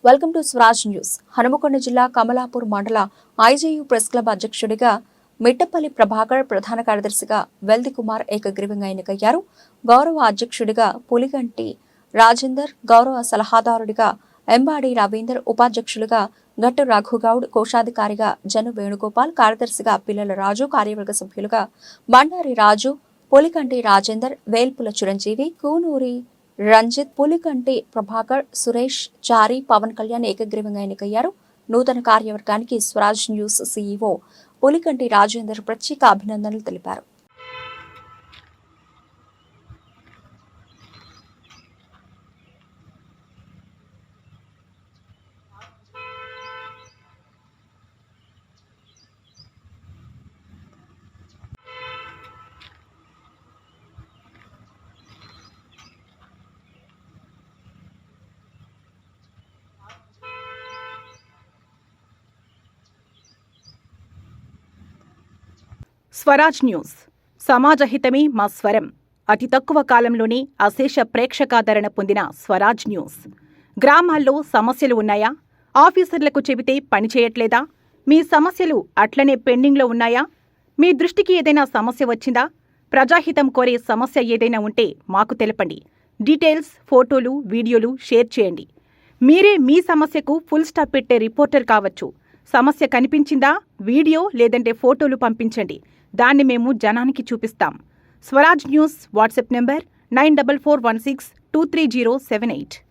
Welcome to Swaraj news. Hanumakonda జిల్లా కమలాపూర్ మండల IJU press club అధ్యక్షుడిగా మిట్టపల్లి ప్రభాకర్, ప్రధాన కార్యదర్శిగా వెల్ది కుమార్ ఏకగ్రీవంగా ఎన్నికయ్యారు. గౌరవ అధ్యక్షుడిగా పులిగంటి రాజేందర్, గౌరవ సలహాదారుడిగా ఎంబాడి రవీందర్, ఉపాధ్యక్షులుగా గట్టు రఘుగౌడ్, కోశాధికారిగా జను వేణుగోపాల్, కార్యదర్శిగా పిల్లల రాజు, కార్యవర్గ సభ్యులుగా బండారి రాజు, పులికంటి రాజేందర్, వేల్పుల చిరంజీవి, కూనూరి రంజిత్, పులికంటి ప్రభాకర్, సురేష్, చారి, పవన్ కళ్యాణ్ ఏకగ్రీవంగా ఎన్నికయ్యారు. నూతన కార్యవర్గానికి స్వరాజ్ న్యూస్ సీఈఓ పులికంటి రాజేందర్ ప్రత్యేక అభినందనలు తెలిపారు. స్వరాజ్ న్యూస్ సమాజహితమే మా స్వరం. అతి తక్కువ కాలంలోనే అశేష ప్రేక్షకాదరణ పొందిన స్వరాజ్ న్యూస్. గ్రామాల్లో సమస్యలు ఉన్నాయా? ఆఫీసర్లకు చెబితే పనిచేయట్లేదా? మీ సమస్యలు అట్లనే పెండింగ్లో ఉన్నాయా? మీ దృష్టికి ఏదైనా సమస్య వచ్చిందా? ప్రజాహితం కోరే సమస్య ఏదైనా ఉంటే మాకు తెలపండి. డీటెయిల్స్, ఫోటోలు, వీడియోలు షేర్ చేయండి. మీరే మీ సమస్యకు ఫుల్ స్టాప్ పెట్టే రిపోర్టర్ కావచ్చు. సమస్య కనిపించిందా? వీడియో లేదంటే ఫోటోలు పంపించండి. దాన్ని మేము జనానికి చూపిస్తాం. Swaraj news WhatsApp number 9441623078.